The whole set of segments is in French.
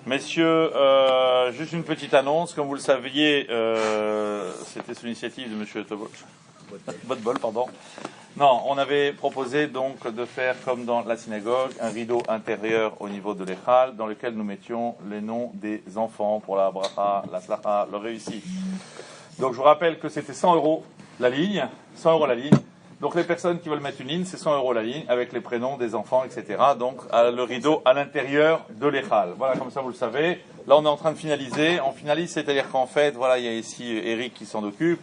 Messieurs, juste une petite annonce. Comme vous le saviez, c'était sous l'initiative de Monsieur Botbol, pardon. Non, on avait proposé donc de faire comme dans la synagogue, un rideau intérieur au niveau de l'Echal, dans lequel nous mettions les noms des enfants pour la bracha, la slacha, le réussi. Donc je vous rappelle que c'était 100 € la ligne, 100 € la ligne. Donc les personnes qui veulent mettre une ligne, c'est 100 € la ligne, avec les prénoms des enfants, etc. Donc le rideau à l'intérieur de l'Echal. Voilà, comme ça vous le savez. Là on est en train de finaliser. On finalise, c'est-à-dire qu'en fait, voilà, il y a ici Eric qui s'en occupe.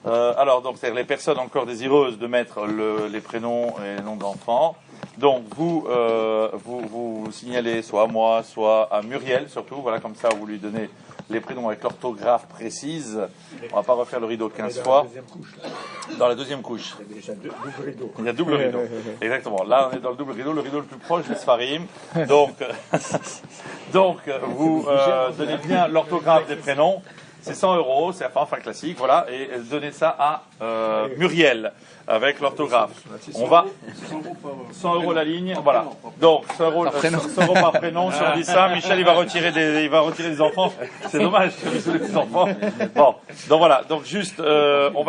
Alors donc c'est-à-dire les personnes encore désireuses de mettre les prénoms et les noms d'enfants. Donc vous signalez soit à moi, soit à Muriel surtout. Voilà, comme ça vous lui donnez les prénoms avec l'orthographe précise. On va pas refaire le rideau 15 fois. Dans la deuxième couche. Il y a double rideau. Exactement. Là, on est dans le double rideau le plus proche des Sfarim. Donc vous donnez bien l'orthographe des prénoms. C'est 100 €, c'est enfin classique, voilà, et donnez ça à Muriel avec l'orthographe. On va 100 € la ligne, voilà. Donc 100 € par prénom. Si on dit ça, Michel il va retirer des enfants. C'est dommage, les enfants. Bon, donc voilà. Donc juste,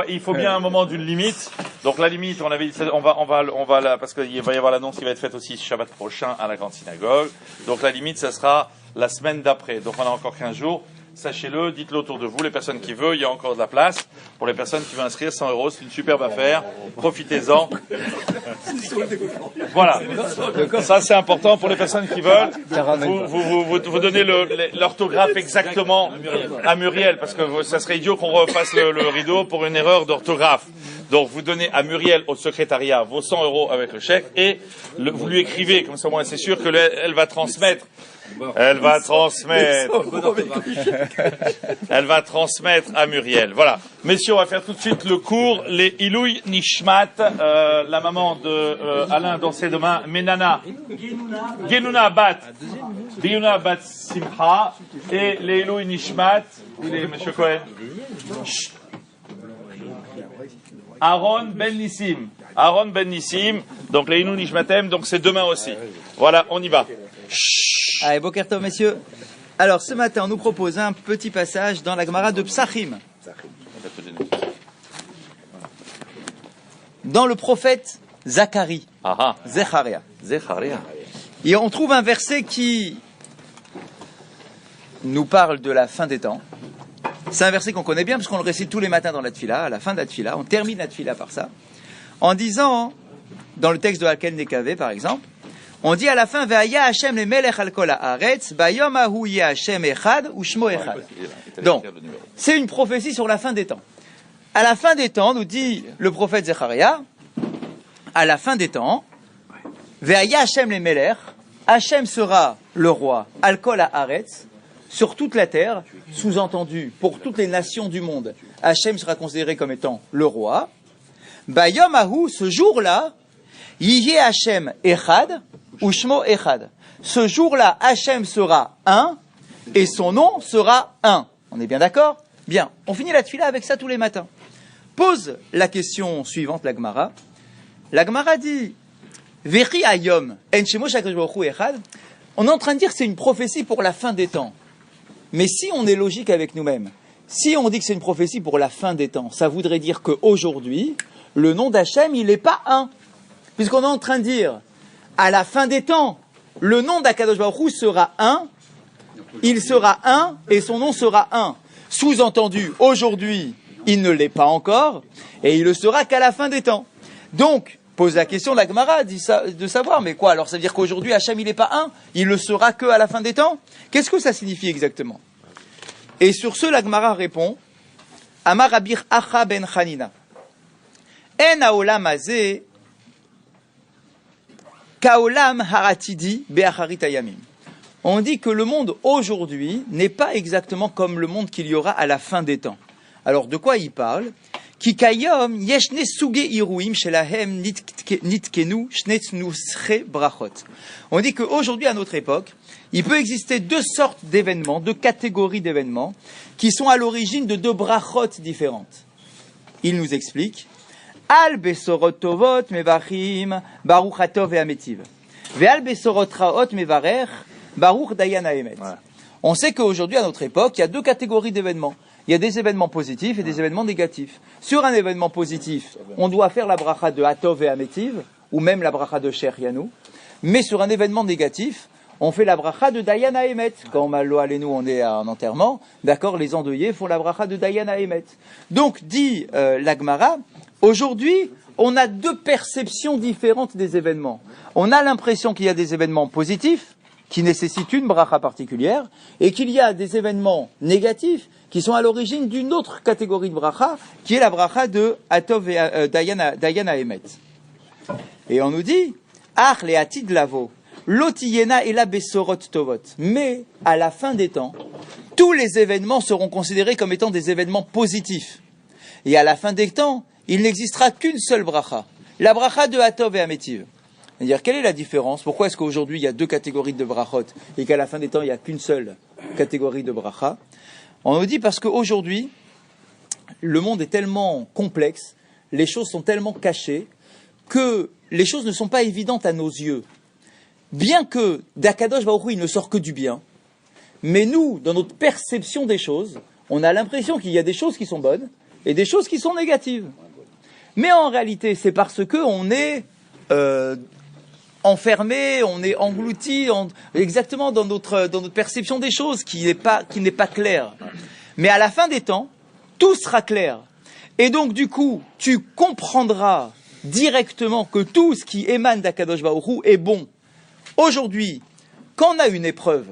il faut bien un moment d'une limite. Donc la limite, on avait dit, on va parce qu'il va y avoir l'annonce qui va être faite aussi Shabbat prochain à la grande synagogue. Donc la limite, ça sera la semaine d'après. Donc on a encore 15 jours. Sachez-le, dites-le autour de vous, les personnes qui veulent, il y a encore de la place. Pour les personnes qui veulent inscrire 100 €, c'est une superbe affaire. Profitez-en. Voilà. Ça, c'est important pour les personnes qui veulent. Vous donnez l'orthographe exactement à Muriel, parce que ça serait idiot qu'on refasse le rideau pour une erreur d'orthographe. Donc, vous donnez à Muriel, au secrétariat, vos 100 € avec le chèque, et vous lui écrivez, comme ça, moi, c'est sûr qu'elle va transmettre. Elle va transmettre à Muriel. Voilà. Messieurs, on va faire tout de suite le cours. Les Ilouy Nishmat, la maman de Alain dans ses deux mains, Menana, Genuna Bat Simcha, et les Ilouy Nishmat, il est Monsieur Cohen. Aaron Ben Nissim, donc les Ilouy Nishmatem, donc c'est demain aussi. Voilà, on y va. Allez, Boker Tov, messieurs. Alors, ce matin, on nous propose un petit passage dans la Gemara de Psachim. Dans le prophète Zacharie. Zecharia. Et on trouve un verset qui nous parle de la fin des temps. C'est un verset qu'on connaît bien, parce qu'on le récite tous les matins dans la Tfila, à la fin de la Tfila. On termine la Tfila par ça. En disant, dans le texte de Hakel Nekavé, par exemple, on dit à la fin, Ve'aya Hashem le melech al kol haaretz, bayom ahu yeh Hashem echad, ou shmo echad. Donc, c'est une prophétie sur la fin des temps. À la fin des temps, nous dit le prophète Zecharia, à la fin des temps, Ve'aya Hashem le melech, Hashem sera le roi, al kol haaretz, sur toute la terre, sous-entendu, pour toutes les nations du monde, Hashem sera considéré comme étant le roi. Bayom ahu, ce jour-là, yeh Hashem echad, Ushmo Echad. Ce jour-là, Hachem sera un, et son nom sera un. On est bien d'accord? Bien. On finit la tfila avec ça tous les matins. Pose la question suivante, la Gemara. La Gemara dit, Vechi ayom, en shemo shakadosh baruch hu echad. On est en train de dire que c'est une prophétie pour la fin des temps. Mais si on est logique avec nous-mêmes, si on dit que c'est une prophétie pour la fin des temps, ça voudrait dire qu'aujourd'hui, le nom d'Hachem, il n'est pas un. Puisqu'on est en train de dire, à la fin des temps, le nom d'Akadosh Baruch Hu sera un, il sera un, et son nom sera un. Sous-entendu, aujourd'hui, il ne l'est pas encore, et il le sera qu'à la fin des temps. Donc, pose la question, la Gemara de savoir, mais quoi, alors ça veut dire qu'aujourd'hui, Hachem, il n'est pas un, il le sera que à la fin des temps? Qu'est-ce que ça signifie exactement? Et sur ce, la Gemara répond, Amar Rabbi Acha ben Chanina, En haolam hazeh, Kaolam haratidi be'acharit hayamim. On dit que le monde aujourd'hui n'est pas exactement comme le monde qu'il y aura à la fin des temps. Alors de quoi il parle? Ki kayom yeshne suge iruim shelahem nitkenu shnetnusche brachot. On dit qu'aujourd'hui, à notre époque, il peut exister deux sortes d'événements, deux catégories d'événements, qui sont à l'origine de deux brachot différentes. Il nous explique, Al besorot tovot mevachim baruch hatov ve'ametiv. Ve'al besorot raot mevarer baruch dayan haemet. On sait qu'aujourd'hui, à notre époque, il y a deux catégories d'événements. Il y a des événements positifs et des événements négatifs. Sur un événement positif, on doit faire la bracha de Hatov et Amétiv, ou même la bracha de Cher Yanou. Mais sur un événement négatif, on fait la bracha de Dayan Haemet. Quand Malo Alenu, on est en enterrement, d'accord, les endeuillés font la bracha de Dayan Haemet. Donc, dit l'Agmara, aujourd'hui, on a deux perceptions différentes des événements. On a l'impression qu'il y a des événements positifs, qui nécessitent une bracha particulière, et qu'il y a des événements négatifs qui sont à l'origine d'une autre catégorie de bracha, qui est la bracha de Hatov et Dayan Haemet. Et on nous dit, Ach le atid lavo, lotiyena et la besorot tovot. Mais, à la fin des temps, tous les événements seront considérés comme étant des événements positifs. Et à la fin des temps, il n'existera qu'une seule bracha, la bracha de Hatov et Amétiv. C'est-à-dire, quelle est la différence? Pourquoi est-ce qu'aujourd'hui il y a deux catégories de brachot et qu'à la fin des temps il n'y a qu'une seule catégorie de bracha? On nous dit parce qu'aujourd'hui, le monde est tellement complexe, les choses sont tellement cachées, que les choses ne sont pas évidentes à nos yeux. Bien que d'Akadosh Baruch Hu, il ne sort que du bien, mais nous, dans notre perception des choses, on a l'impression qu'il y a des choses qui sont bonnes et des choses qui sont négatives. Mais en réalité, c'est parce qu'on est enfermé, on est englouti exactement dans notre perception des choses qui n'est pas claire. Mais à la fin des temps, tout sera clair. Et donc du coup, tu comprendras directement que tout ce qui émane d'Akadosh Baruch Hu est bon. Aujourd'hui, quand on a une épreuve,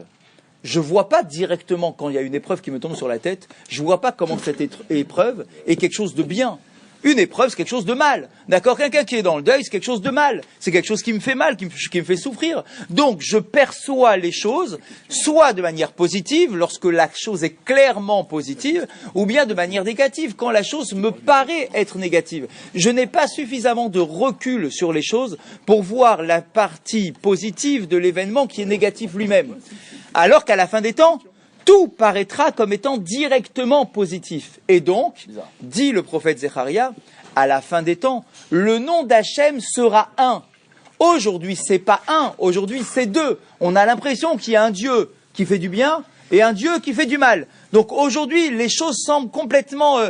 je vois pas directement quand il y a une épreuve qui me tombe sur la tête, je vois pas comment cette épreuve est quelque chose de bien. Une épreuve, c'est quelque chose de mal. D'accord? Quelqu'un qui est dans le deuil, c'est quelque chose de mal. C'est quelque chose qui me fait mal, qui me fait souffrir. Donc, je perçois les choses, soit de manière positive, lorsque la chose est clairement positive, ou bien de manière négative, quand la chose me paraît être négative. Je n'ai pas suffisamment de recul sur les choses pour voir la partie positive de l'événement qui est négatif lui-même. Alors qu'à la fin des temps, tout paraîtra comme étant directement positif. Et donc, dit le prophète Zecharia, à la fin des temps, le nom d'Hachem sera un. Aujourd'hui, c'est pas un, aujourd'hui, c'est deux. On a l'impression qu'il y a un Dieu qui fait du bien et un Dieu qui fait du mal. Donc aujourd'hui, les choses semblent complètement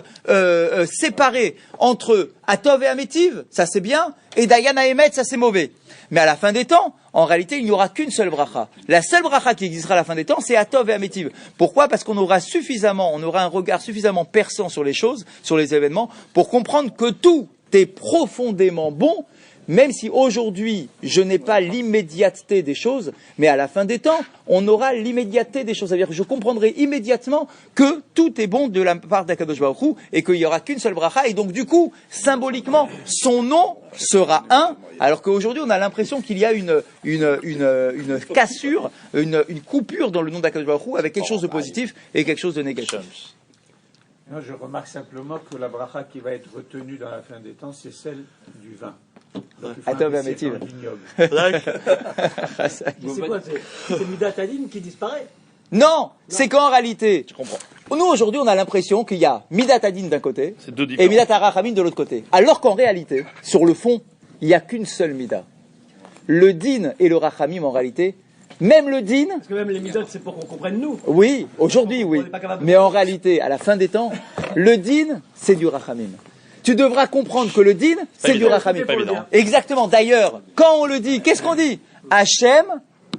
séparées entre Hatov et Amétiv, ça c'est bien, et Dayan Haemet, ça c'est mauvais. Mais à la fin des temps, en réalité, il n'y aura qu'une seule bracha. La seule bracha qui existera à la fin des temps, c'est Hatov et Amétiv. Pourquoi? Parce qu'on aura un regard suffisamment perçant sur les choses, sur les événements, pour comprendre que tout est profondément bon, même si aujourd'hui, je n'ai pas l'immédiateté des choses, mais à la fin des temps, on aura l'immédiateté des choses. C'est-à-dire que je comprendrai immédiatement que tout est bon de la part d'Akadosh Baruch Hu et qu'il n'y aura qu'une seule bracha. Et donc, du coup, symboliquement, son nom sera un, alors qu'aujourd'hui, on a l'impression qu'il y a une cassure, une coupure dans le nom d'Akadosh Baruch Hu avec quelque chose de positif et quelque chose de négatif. Non, je remarque simplement que la bracha qui va être retenue dans la fin des temps, c'est celle du vin. Hatov et Amétiv. C'est quoi? C'est Midat Hadin qui disparaît? Non, c'est qu'en réalité, je comprends. Nous aujourd'hui, on a l'impression qu'il y a Midat Hadin d'un côté et Midat HaRachamim de l'autre côté. Alors qu'en réalité, sur le fond, il n'y a qu'une seule Midah. Le Din et le Rachamim, en réalité, même le Din. Parce que même les Midot, c'est pour qu'on comprenne nous. Oui, aujourd'hui, oui. Mais en réalité, à la fin des temps, le Din, c'est du Rachamim. Tu devras comprendre que le Din, c'est du Rachamim. Exactement. D'ailleurs, quand on le dit, qu'est-ce qu'on dit? Hachem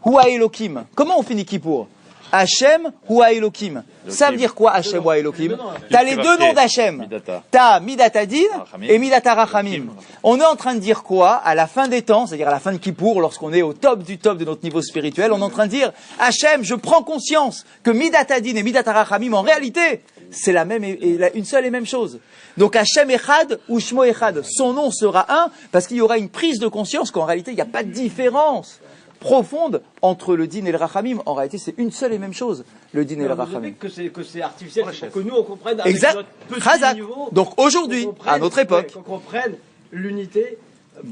ou Elohim. Comment on finit Kippour? Hachem ou Elohim. Ça veut dire quoi, Hachem ou Elohim? T'as les deux noms d'Hachem. T'as Midat Hadin et Midat HaRachamim. On est en train de dire quoi? À la fin des temps, c'est-à-dire à la fin de Kippour, lorsqu'on est au top du top de notre niveau spirituel, on est en train de dire, Hachem, je prends conscience que Midat Hadin et Midat HaRachamim, en réalité, c'est la même une seule et même chose. Donc Hachem Echad ou Shmo Echad, son nom sera un, parce qu'il y aura une prise de conscience qu'en réalité, il n'y a pas de différence profonde entre le Din et le Rachamim. En réalité, c'est une seule et même chose, le Din et le Rachamim. Que c'est artificiel, pour que nous on comprenne avec exact. Notre petit niveau. Donc aujourd'hui, à notre époque, qu'on comprenne l'unité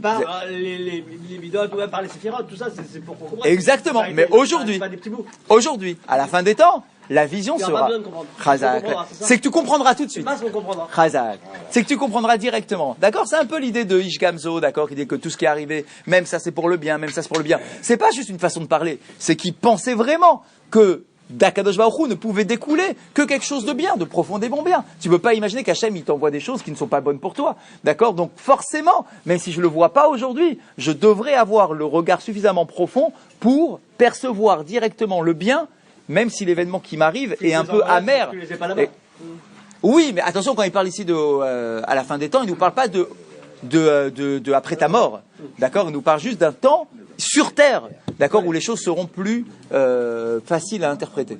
par les Midot ou même par les Séphirotes, tout ça, c'est pour qu'on comprenne. Exactement. Mais aujourd'hui, à la fin des temps, la vision Il y a sera pas besoin de comprendre. Chazak. On comprendra, c'est ça C'est que tu comprendras tout de suite. C'est pas ce qu'on comprendra. Chazak. C'est que tu comprendras directement. D'accord? C'est un peu l'idée de Ish Gamzo, d'accord? Qui dit que tout ce qui est arrivé, même ça c'est pour le bien, même ça c'est pour le bien. C'est pas juste une façon de parler. C'est qu'il pensait vraiment que d'Akadosh Baruch Hu ne pouvait découler que quelque chose de bien, de profondément bien. Tu peux pas imaginer qu'Hachem il t'envoie des choses qui ne sont pas bonnes pour toi. D'accord? Donc forcément, même si je le vois pas aujourd'hui, je devrais avoir le regard suffisamment profond pour percevoir directement le bien, même si l'événement qui m'arrive est un peu amer. Tu les ai pas là-bas. Et- Oui, mais attention, quand il parle ici à la fin des temps, il ne nous parle pas de après ta mort. D'accord? Il nous parle juste d'un temps sur terre. D'accord? Où les choses seront plus faciles à interpréter.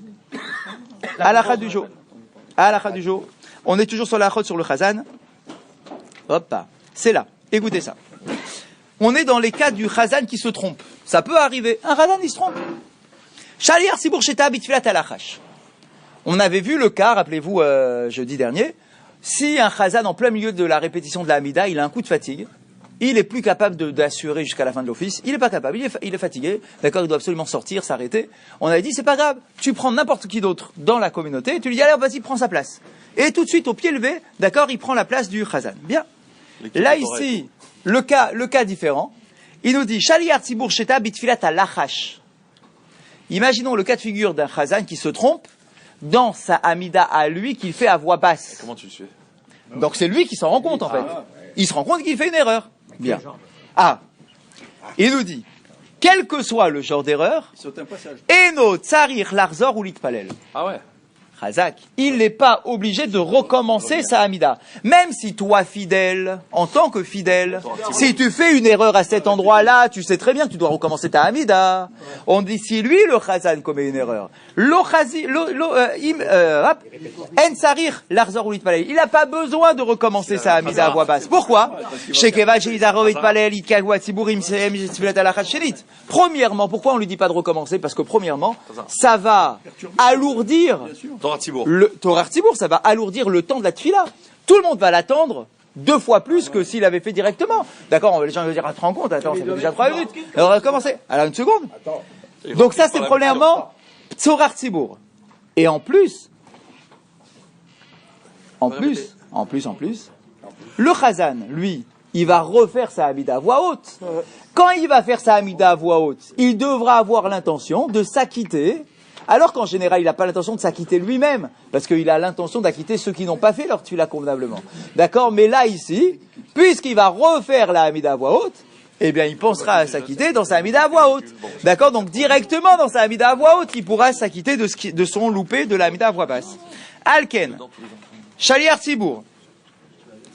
Halakha du jour. Halakha du jour. On est toujours sur la chod sur le chazan. Hop, c'est là. Écoutez ça. On est dans les cas du chazan qui se trompe. Ça peut arriver. Un chazan, il se trompe. Shaliar Sibur Sheta Bitfilat Alachash. On avait vu le cas, rappelez-vous, jeudi dernier, si un chazan en plein milieu de la répétition de la Hamida, il a un coup de fatigue, il est plus capable d'assurer jusqu'à la fin de l'office, il est pas capable, il est fatigué, d'accord, il doit absolument sortir, s'arrêter. On avait dit, c'est pas grave, tu prends n'importe qui d'autre dans la communauté, et tu lui dis, allez, vas-y, prends sa place. Et tout de suite, au pied levé, d'accord, il prend la place du chazan. Bien. Là, ici, le cas différent, il nous dit, Shaliar Tzibur Sheta Bitfilat Alachash. Imaginons le cas de figure d'un chazan qui se trompe dans sa Hamida à lui qu'il fait à voix basse. Comment tu le fais? Donc c'est lui qui s'en rend compte en fait. Il se rend compte qu'il fait une erreur. Bien. Ah. Il nous dit, quel que soit le genre d'erreur, Eno Tsarir Larzor ou Litpalel. Ah ouais. Chazak, il n'est pas obligé de recommencer sa Hamida. Même si toi, fidèle, en tant que fidèle, si tu fais une erreur à cet endroit-là, tu sais très bien que tu dois recommencer ta Hamida. On dit si lui, le Chazan, commet une erreur. En sarir l'arzor ou l'itpalel. Il n'a pas besoin de recommencer sa Hamida à voix basse. Pourquoi? Premièrement, pourquoi on lui dit pas de recommencer? Parce que premièrement, ça va alourdir Torah Tzibour. le Torah Tzibour, ça va alourdir le temps de la tfila. Tout le monde va l'attendre 2 fois plus que s'il avait fait directement. D'accord, les gens vont dire, ah, tu te rends compte, attends, ça fait déjà 3 minutes. Alors, on va commencer. Alors, une seconde. Donc ça, c'est premièrement Torah Tzibour. Et en plus, le Chazan, lui, il va refaire sa Hamida à voix haute. Quand il va faire sa Hamida à voix haute, il devra avoir l'intention de s'acquitter, alors qu'en général, il n'a pas l'intention de s'acquitter lui-même, parce qu'il a l'intention d'acquitter ceux qui n'ont pas fait leur tfila convenablement. D'accord? Mais là, ici, puisqu'il va refaire la Hamida à voix haute, eh bien, il pensera à s'acquitter dans sa Hamida à voix haute. D'accord? Donc, directement dans sa Hamida à voix haute, il pourra s'acquitter de son loupé de la Hamida à voix basse. Alken. Shaliar Tzibour.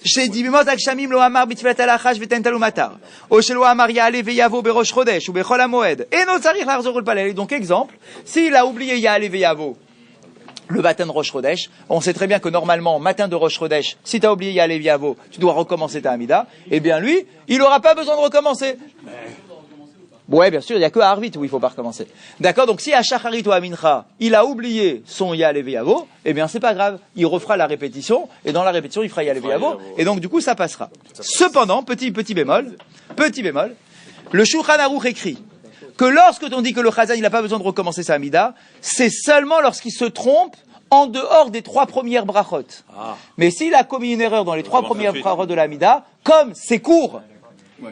שדימות הגשמים לא אמר בתפילת הלחש ותן תלומתר, או שלא אמר יעלה ויבוא בראש חודש ובכל המועד, אינו צריך לחזור ולפלל. Donc exemple, s'il a oublié יעלה ויבוא le matin de Rosh Chodesh, on sait très bien que normalement, matin de Rosh Chodesh, si tu as oublié Ya'aleh V'yavo, tu dois recommencer ta Hamida, eh bien lui, il n'aura pas besoin de recommencer. Ouais, bien sûr, il n'y a que à Arvit où il ne faut pas recommencer. D'accord? Donc si à Shacharit ou à Mincha, il a oublié son Ya'aleh V'yavo, eh bien c'est pas grave, il refera la répétition, et dans la répétition, il fera Ya'aleh V'yavo, et donc du coup, ça passera. Cependant, petit bémol, le Shulchan Aruch écrit que lorsque on dit que le Chazan, il n'a pas besoin de recommencer sa Hamida, c'est seulement lorsqu'il se trompe en dehors des 3 premières brachot. Mais s'il a commis une erreur dans les 3 premières brachot de la Hamida, comme c'est court,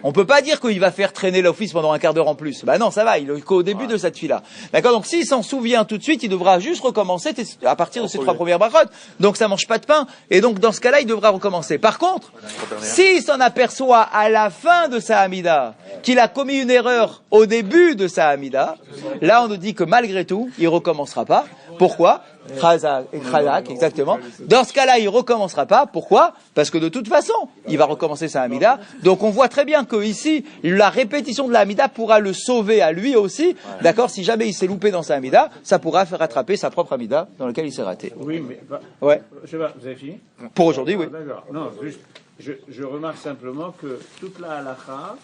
on peut pas dire qu'il va faire traîner l'office pendant un quart d'heure en plus. Bah non, ça va, il est qu'au début de cette fille-là. D'accord? Donc s'il s'en souvient tout de suite, il devra juste recommencer à partir de ces 3 premières brachot. Donc ça mange pas de pain. Et donc dans ce cas-là, il devra recommencer. Par contre, s'il s'en aperçoit à la fin de sa Hamida qu'il a commis une erreur au début de sa Hamida, là on nous dit que malgré tout, il recommencera pas. Pourquoi? Chazak, exactement. Dans ce cas-là, il recommencera pas. Pourquoi? Parce que de toute façon, il va recommencer sa Hamida. Donc on voit très bien que ici, la répétition de la Hamida pourra le sauver à lui aussi. D'accord? Si jamais il s'est loupé dans sa Hamida, ça pourra faire rattraper sa propre Hamida dans laquelle il s'est raté. Oui, mais ouais. Je sais pas, vous avez fini? Pour aujourd'hui, oui. D'accord. Non, juste, je remarque simplement que toute la halakha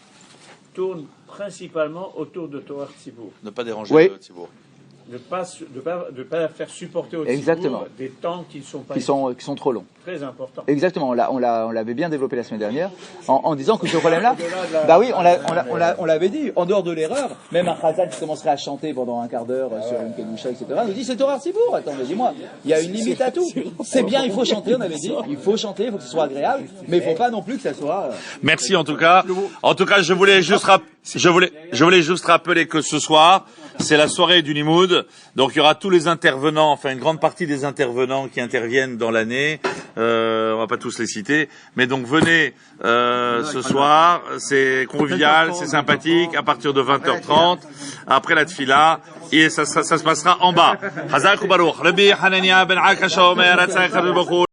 tourne principalement autour de Torah Tzibour. Ne pas déranger Oui. Tzibour. de pas faire supporter au Exactement. Tzibour des temps qui sont pas qui sont trop longs. très importants. Exactement, on l'avait bien développé la semaine dernière, en disant que ce problème-là, bah oui, on l'avait dit, en dehors de l'erreur, même un Chazal qui commencerait à chanter pendant un quart d'heure sur une Kedusha, etc., nous dit c'est Torah Tzibour. Attends, mais dis-moi, il y a une limite à tout. C'est bien, il faut chanter, on avait dit, il faut chanter, il faut que ce soit agréable, mais il faut pas non plus que ça soit... Merci en tout cas. En tout cas, je voulais juste rappeler que ce soir, c'est la soirée du Limoud. Donc il y aura tous les intervenants, enfin une grande partie des intervenants qui interviennent dans l'année. On va pas tous les citer, mais donc venez ce soir. C'est convivial, c'est sympathique. À partir de 20h30, après la tfila, et ça se passera en bas.